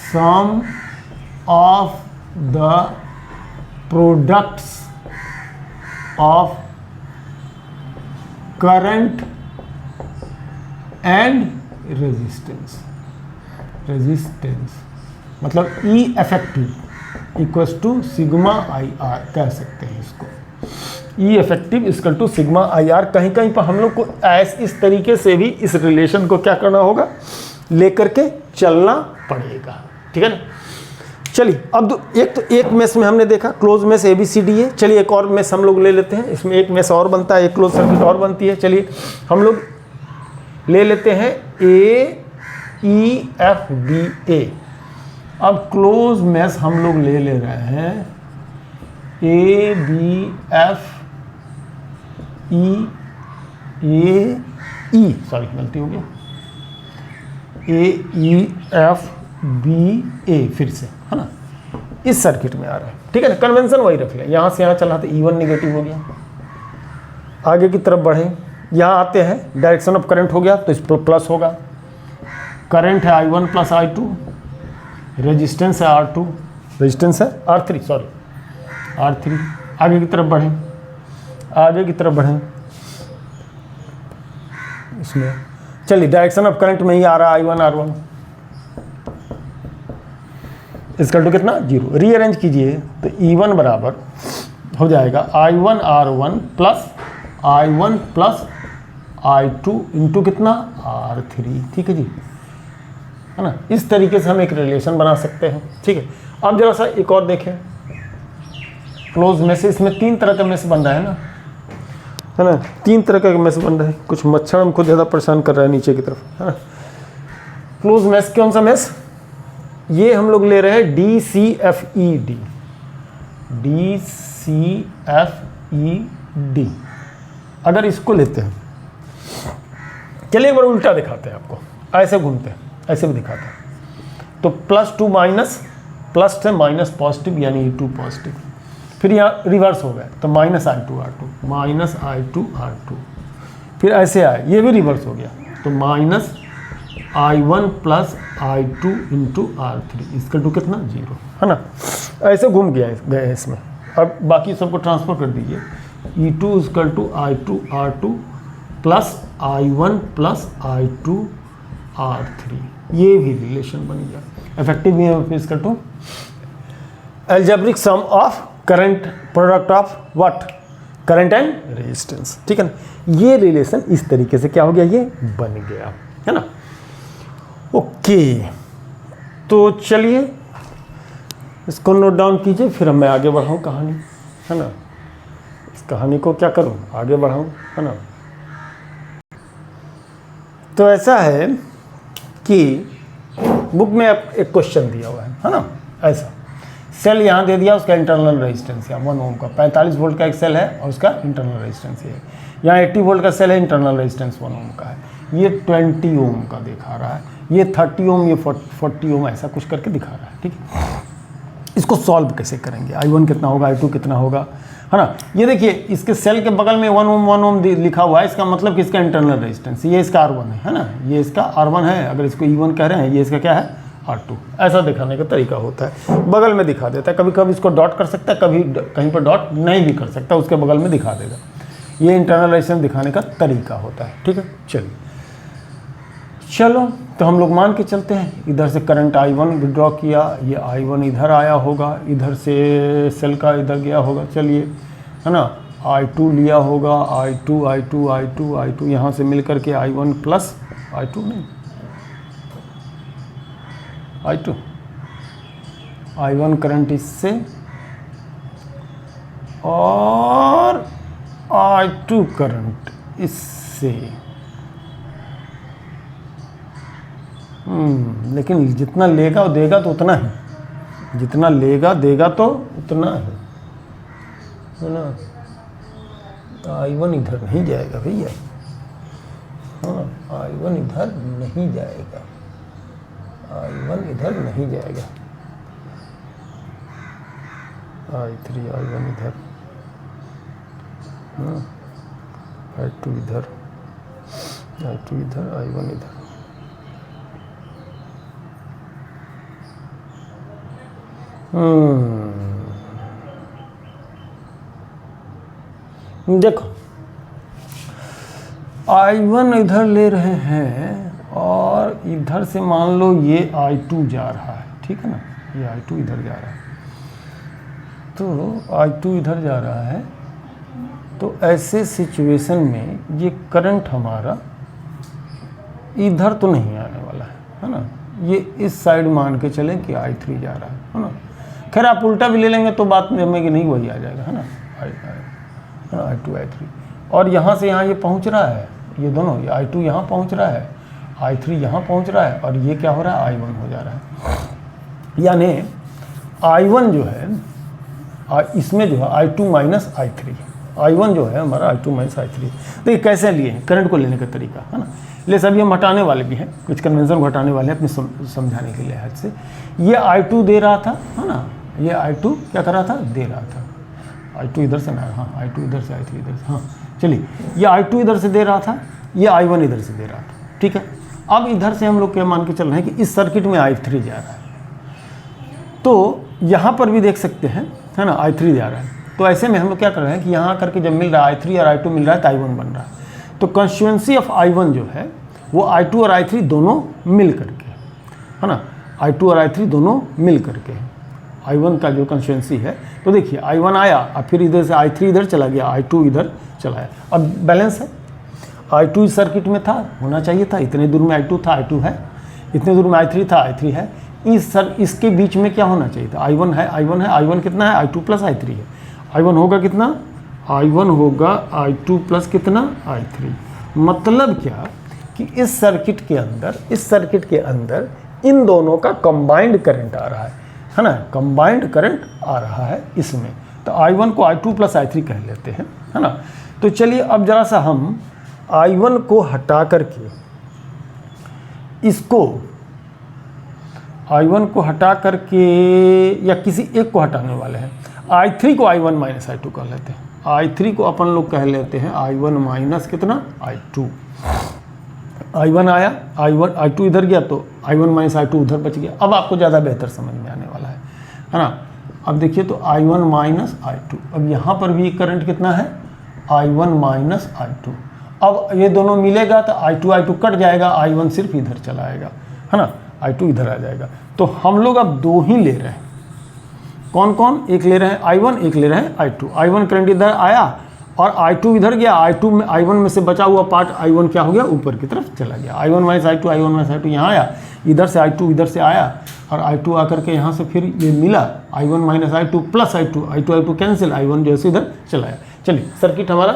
sum of the products of current and resistance मतलब E effective equals to sigma I R कह सकते हैं इसको। E effective equal to sigma I R. कहीं कहीं पर हम लोग को इस तरीके से भी इस रिलेशन को क्या करना होगा, लेकर के चलना पड़ेगा। ठीक है ना। चलिए अब एक मेश में हमने देखा क्लोज मेश ABCD है। चलिए एक और मेश हम लोग ले लेते हैं, इसमें एक मेश और बनता है, एक क्लोज सर्किट और बनती है। चलिए हम लोग ले लेते हैं AEFBA। अब क्लोज मेश हम लोग ले रहे हैं सॉरी गलती हो गया, AEFBA फिर से, है ना, इस सर्किट में आ रहा है। ठीक है ना, कन्वेंशन वही रख लें, यहाँ से यहाँ चला तो E1 नेगेटिव हो गया। आगे की तरफ बढ़े, यहाँ आते हैं, डायरेक्शन ऑफ करंट हो गया तो इस पर प्लस होगा। करंट है I1 प्लस I2, रेजिस्टेंस है R2, रेजिस्टेंस है R3 आगे की तरफ बढ़ें, इसमें चलिए डायरेक्शन ऑफ करंट में ही आ रहा है I1 R1 इसका टू कितना 0। रीअरेंज कीजिए तो E1 बराबर हो जाएगा I1 R1 plus I2 into कितना R3। ठीक है जी, है ना। इस तरीके से हम एक रिलेशन बना सकते हैं। ठीक है, अब जरा सा एक और देखें क्लोज मेश। इसमें 3 तरह का मेश बन रहा है ना, है ना, 3 तरह का मेश बन रहा है। कुछ मच्छर हमको ज़्यादा परेशान कर रहा है नीचे की तरफ, है ना। क्लोज मेश कौन सा मेश, ये हम लोग ले रहे हैं DCFED। अगर इसको लेते हैं, चलिए एक बार उल्टा दिखाते हैं आपको, ऐसे घूमते हैं, ऐसे भी दिखाते हैं। तो +2 माइनस, प्लस से माइनस पॉजिटिव यानी E2 पॉजिटिव, फिर यहाँ रिवर्स हो गया तो -I2 R2, फिर ऐसे आए, ये भी रिवर्स हो गया तो -I1 plus I2 into R3 इसका टू कितना 0, है ना। ऐसे घूम गए इसमें। अब बाकी सबको ट्रांसफर कर दीजिए, E2 equal to I2 R2 plus I1 plus I2 R3, ये भी रिलेशन बन गया। Effective EMF equal to algebraic sum of current product of what, current and resistance. ठीक है ना, ये रिलेशन इस तरीके से क्या हो गया, ये बन गया, है ना। ओके, तो चलिए इसको नोट डाउन कीजिए, फिर मैं आगे बढ़ाऊँ कहानी, है ना। इस कहानी को क्या करूँ, आगे बढ़ाऊँ, है ना। तो ऐसा है कि बुक में एक क्वेश्चन दिया हुआ है ना, ऐसा सेल यहाँ दे दिया, उसका इंटरनल रेजिस्टेंस यहाँ 1 ओम का 45 वोल्ट का एक सेल है और उसका इंटरनल रेजिस्टेंस ये है। यहाँ 80 वोल्ट का सेल है, इंटरनल रेजिस्टेंस 1 ओम का है। ये 20 ओम का दिखा रहा है, ये 30 ओम, ये 40 ओम, ऐसा कुछ करके दिखा रहा है। ठीक है, इसको सॉल्व कैसे करेंगे, I1 कितना होगा, I2 कितना होगा, है ना। ये देखिए इसके सेल के बगल में 1 ओम लिखा हुआ है, इसका मतलब कि इसका इंटरनल रेजिस्टेंस, ये इसका R1 है ना, ये इसका R1 है, अगर इसको E1 कह रहे हैं, ये इसका क्या है R2। ऐसा दिखाने का तरीका होता है, बगल में दिखा देता है, कभी कभी इसको डॉट कर सकता है, कभी कहीं पर डॉट नहीं भी कर सकता, उसके बगल में दिखा देगा। ये इंटरनल रेजिस्टेंस दिखाने का तरीका होता है, ठीक है। चलो तो हम लोग मान के चलते हैं, इधर से करंट I1 विड्रॉ किया, ये I1 इधर आया होगा, इधर से सेल का इधर गया होगा, चलिए है ना, I2 लिया होगा, I2 यहाँ से मिल करके I1 प्लस I2 नहीं I1 करंट इससे और I2 करंट इससे, लेकिन जितना लेगा और देगा तो उतना है, जितना लेगा देगा तो उतना है ना। I1 इधर नहीं जाएगा भैया, हाँ I1 इधर नहीं जाएगा, I1 इधर नहीं जाएगा, I3 I1 इधर, I2 इधर, I2 इधर, I1 इधर। देखो I1 इधर ले रहे हैं और इधर से मान लो ये I2 जा रहा है, ठीक है ना, ये I2 इधर जा रहा है, तो I2 इधर जा रहा है, तो ऐसे सिचुएशन में ये करंट हमारा इधर तो नहीं आने वाला है ना, ये इस साइड मान के चलें कि I3 जा रहा है ना। खैर आप उल्टा भी ले लेंगे तो बात में कि नहीं वही आ जाएगा, है ना, I2 I3, और यहाँ से यहाँ ये पहुँच रहा है, ये दोनों, ये I2 यहाँ पहुँच रहा है, I3 यहाँ पहुँच रहा है, और ये क्या हो रहा है, I1 हो जा रहा है। यानी I1 जो है इसमें जो है I2 माइनस I3, I1 जो है हमारा I2 माइनस I3। तो ये कैसे लिए हैं, करंट को लेने का तरीका, है ना। ले सभी हम हटाने वाले भी हैं, कुछ कन्वेंशन को हटाने वाले हैं अपने समझाने के लिहाज से। ये I2 दे रहा था, है ना, ये I2 क्या कर रहा था, दे रहा था, I2 इधर से ना, हाँ I2 इधर से, I3 इधर से, हाँ चलिए, ये I2 इधर से दे रहा था, ये I1 इधर से दे रहा था, ठीक है। अब इधर से हम लोग क्या मान के चल रहे हैं कि इस सर्किट में I3 जा रहा है, तो यहाँ पर भी देख सकते हैं, है ना, I3 जा रहा है। तो ऐसे में हम लोग क्या कर रहे हैं कि यहाँ करके जब मिल रहा है I3 और I2 मिल रहा है तो I1 बन रहा है। तो कॉन्स्टिट्यूएंसी ऑफ I1 जो है वो I2 और I3 दोनों मिल करके, है ना, I2 और I3 दोनों मिल करके है I1 का जो कॉन्स्टिट्यूएंसी है। तो देखिए I1 आया, अब फिर इधर से I3 इधर चला गया, I2 इधर चला है, अब बैलेंस है। I2 इस सर्किट में था, होना चाहिए था, इतने दूर में I2 था, I2 है, इतने दूर में I3 था, I3 है, इसके बीच में क्या होना चाहिए था, I1 है, I1 कितना है, I2 प्लस I3 है। I1 होगा कितना, I1 होगा I2 प्लस कितना, I3। मतलब क्या कि इस सर्किट के अंदर इन दोनों का कंबाइंड करंट आ रहा है ना, कंबाइंड करंट आ रहा है इसमें। तो I1 को I2 प्लस I3 कह लेते हैं, है ना। तो चलिए अब जरा सा हम I1 को हटा करके इसको, I1 को हटा करके या किसी एक को हटाने वाले हैं, I3 को I1 माइनस I2 कह लेते हैं, I3 को अपन लोग कह लेते हैं I1 माइनस कितना, I2। I1 आया, I2 इधर गया तो I1 माइनस I2 उधर बच गया। अब आपको ज़्यादा बेहतर समझ में आने वाला है ना। अब देखिए तो I1 माइनस I2, अब यहाँ पर भी करंट कितना है, I1 माइनस I2। अब ये दोनों मिलेगा तो I2 कट जाएगा, I1 सिर्फ इधर चला आएगा, है ना, I2 इधर आ जाएगा। तो हम लोग अब दो ही ले रहे हैं, कौन कौन, एक ले रहे हैं I1, एक ले रहे हैं I2। I1 करंट इधर आया और I2 इधर गया, I1 में से बचा हुआ पार्ट I1 क्या हो गया, ऊपर की तरफ चला गया। I1 माइनस I2 यहाँ आया, इधर से I2 इधर से आया और I2 आकर के यहाँ से फिर ये मिला, I1 minus I2 plus I2 cancel, I1 जैसे इधर चला आया। चलिए सर्किट हमारा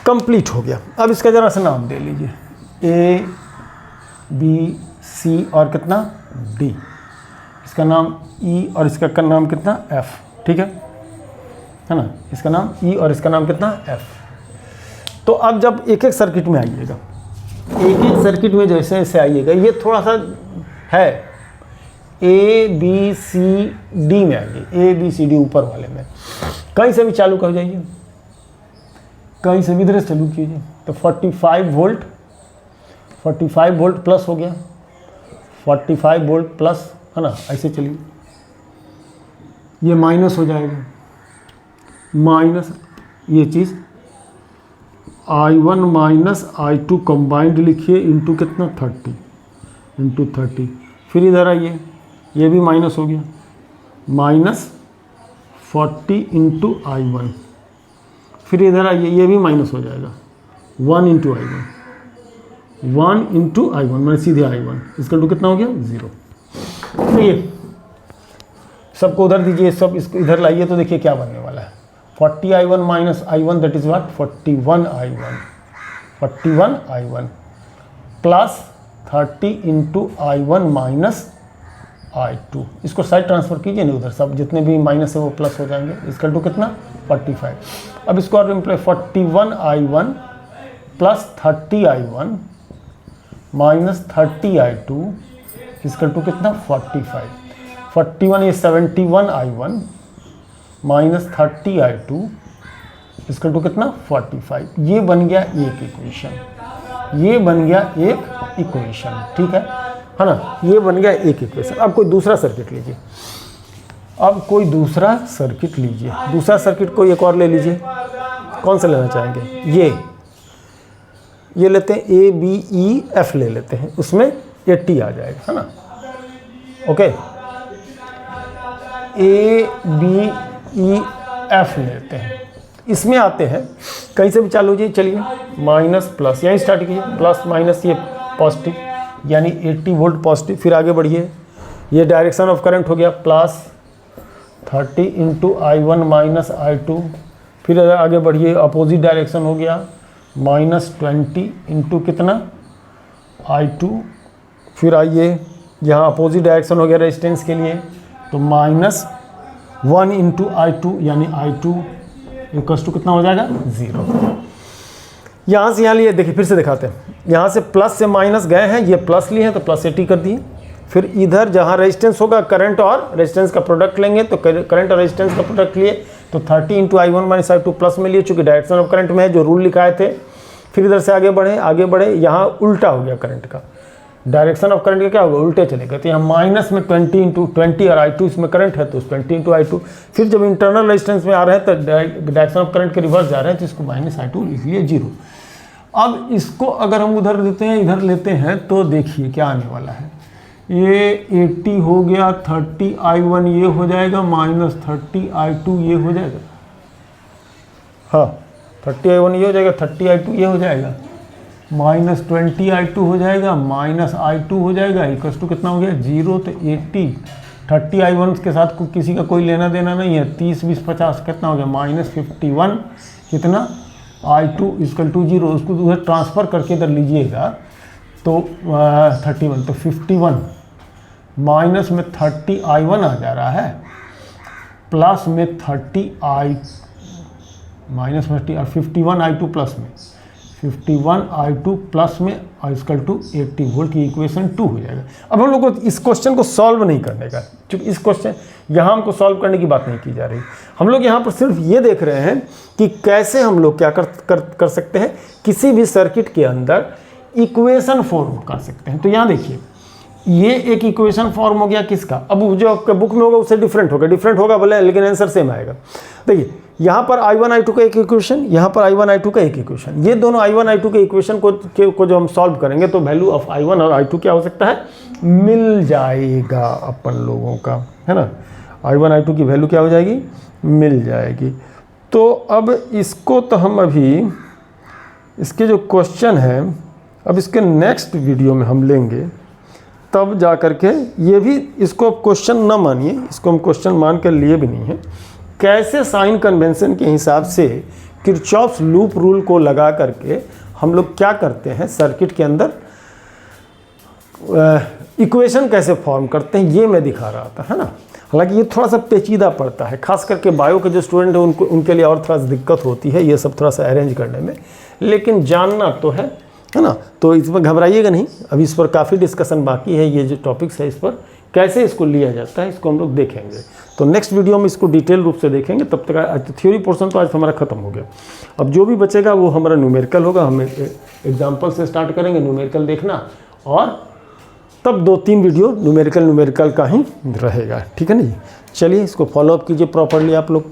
कंप्लीट हो गया। अब इसका जरा सा नाम दे लीजिए, A B C और कितना D, इसका नाम E और इसका नाम कितना F, ठीक है ना, इसका नाम E और इसका नाम कितना F। तो अब जब एक एक सर्किट में आइएगा, एक एक सर्किट में जैसे जैसे आइएगा, ये थोड़ा सा है A B C D में आइए, A B C D ऊपर वाले में, कहीं से भी चालू कर जाइए, कहीं से भी इधर से चालू कीजिए। तो 45 वोल्ट प्लस हो गया, 45 वोल्ट प्लस, है ना, ऐसे चलिए। ये माइनस हो जाएगा, माइनस ये चीज़ I1 माइनस I2 कंबाइंड लिखिए इंटू कितना 30, इंटू 30। फिर इधर आइए, ये भी माइनस हो गया, माइनस 40 इंटू I1। फिर इधर आइए, ये भी माइनस हो जाएगा, 1 इंटू I1, 1 इंटू I1 मैंने सीधे I1, इसका टू कितना हो गया 0। तो ये सबको उधर दीजिए, सब इसको इधर लाइए, तो देखिए क्या बनने वाला है। 40 I1 minus I1 that is what 41 I1 plus 30 into I1 minus I2। इसको साइड ट्रांसफर कीजिए ना, उधर सब जितने भी माइनस है वो प्लस हो जाएंगे। इसका टू कितना 45। अब इसको और imply 41 I1 plus 30 I1 minus 30 I2, इसका टू कितना 45। 41 ये 71 I1 माइनस 30 I2, इसका टू कितना 45। ये बन गया एक इक्वेशन, ये बन गया एक इक्वेशन, ठीक है ना, ये बन गया एक इक्वेशन। अब कोई दूसरा सर्किट लीजिए, अब कोई दूसरा सर्किट लीजिए, दूसरा सर्किट को एक और ले लीजिए। कौन सा लेना चाहेंगे? ये लेते हैं, ABEF ले लेते हैं, उसमें 80 आ जाएगा, है ना। ओके, ABEF लेते हैं, इसमें आते हैं, कहीं से भी चालू कीजिए, चलिए माइनस प्लस, यहीं स्टार्ट कीजिए, प्लस माइनस ये पॉजिटिव, यानी 80 वोल्ट पॉजिटिव। फिर आगे बढ़िए, ये डायरेक्शन ऑफ करंट हो गया, plus 30 into I1 minus I2। फिर आगे बढ़िए, अपोजिट डायरेक्शन हो गया, माइनस 20 इंटू कितना I2। फिर आइए, यहाँ अपोजिट डायरेक्शन हो गया रेजिस्टेंस के लिए, तो माइनस 1 इंटू I2, यानी I2 इक्वल्स टू कितना हो जाएगा 0। यहाँ से यहाँ लिए, देखिए फिर से दिखाते हैं, यहाँ से प्लस से माइनस गए हैं, ये प्लस लिए हैं तो प्लस 80 कर दिए। फिर इधर जहाँ रेजिस्टेंस होगा, करंट और रेजिस्टेंस का प्रोडक्ट लेंगे, तो करंट और रेजिस्टेंस का प्रोडक्ट लिए, तो 30 into I1 minus I2 plus में लिए, चूँकि डायरेक्शन ऑफ करंट में है जो रूल लिखाए थे। फिर इधर से आगे बढ़े, यहाँ उल्टा हो गया करंट का, डायरेक्शन ऑफ करंट का क्या होगा, उल्टे चलेगा, तो यहाँ माइनस में 20 इंटू 20 और I2 इसमें करंट है, तो 20 इंटू I2। फिर जब इंटरनल रेजिस्टेंस में आ रहे हैं तो डायरेक्शन ऑफ करंट के रिवर्स जा रहे हैं, तो इसको माइनस I2 इसलिए 0। अब इसको अगर हम उधर देते हैं, इधर लेते हैं, तो देखिए क्या आने वाला है, ये 80 हो गया, 30 I1 ये हो जाएगा, माइनस 30 I2 ये हो जाएगा, हाँ 30 I1 ये हो जाएगा, 30 I2 ये हो जाएगा, माइनस 20 I2 हो जाएगा, माइनस I2 हो जाएगा, इक्वल्स टू कितना हो गया 0। तो 80 30 I1 के साथ किसी का कोई लेना देना नहीं है, 30 20 50 कितना हो गया, माइनस 51 कितना I2 इक्वल टू 0। उसको उधर ट्रांसफ़र करके इधर लीजिएगा, तो 31, तो 51 माइनस में 30 I1 आ जा रहा है, प्लस में 30 माइनस 30 और 51 I2 प्लस में 51 I2 प्लस में इक्वल टू 80 वोल्ट की इक्वेशन 2 हो जाएगा। अब हम लोग को इस क्वेश्चन को सॉल्व नहीं करने का, क्योंकि इस क्वेश्चन यहाँ हमको सॉल्व करने की बात नहीं की जा रही, हम लोग यहाँ पर सिर्फ ये देख रहे हैं कि कैसे हम लोग क्या कर सकते हैं, किसी भी सर्किट के अंदर इक्वेशन फॉर्म कर सकते हैं। तो यहाँ देखिए, ये एक इक्वेशन फॉर्म हो गया किसका, अब जो आपके बुक में होगा उससे डिफरेंट होगा बोले, लेकिन आंसर सेम आएगा। देखिए यहाँ पर I1 I2 का एक इक्वेशन, यहाँ पर I1 I2 का एक इक्वेशन, ये दोनों I1 I2 के इक्वेशन को जो हम सॉल्व करेंगे, तो वैल्यू ऑफ I1 और I2 क्या हो सकता है, मिल जाएगा अपन लोगों का, है ना। I1 I2 की वैल्यू क्या हो जाएगी, मिल जाएगी। तो अब इसको तो हम अभी, इसके जो क्वेश्चन है, अब इसके नेक्स्ट वीडियो में हम लेंगे, तब जा कर के ये भी, इसको अब क्वेश्चन ना मानिए, इसको हम क्वेश्चन मान कर लिए भी नहीं है, कैसे साइन कन्वेंशन के हिसाब से किरचॉफ्स लूप रूल को लगा करके हम लोग क्या करते हैं सर्किट के अंदर इक्वेशन कैसे फॉर्म करते हैं, ये मैं दिखा रहा था, है ना। हालांकि ये थोड़ा सा पेचीदा पड़ता है, खास करके बायो के जो स्टूडेंट हैं उनके लिए और थोड़ा सा दिक्कत होती है ये सब थोड़ा सा अरेंज करने में, लेकिन जानना तो है ना। तो इसमें घबराइएगा नहीं, अभी इस पर काफ़ी डिस्कशन बाकी है, ये जो टॉपिक्स है इस पर कैसे इसको लिया जाता है इसको हम लोग देखेंगे। तो नेक्स्ट वीडियो में इसको डिटेल रूप से देखेंगे। तब तक थ्योरी पोर्शन तो आज हमारा खत्म हो गया। अब जो भी बचेगा वो हमारा न्यूमेरिकल होगा। हम एग्जाम्पल से स्टार्ट करेंगे न्यूमेरिकल देखना, और तब 2-3 वीडियो न्यूमेरिकल का ही रहेगा। ठीक है ना जी। चलिए इसको फॉलोअप कीजिए प्रॉपरली आप लोग।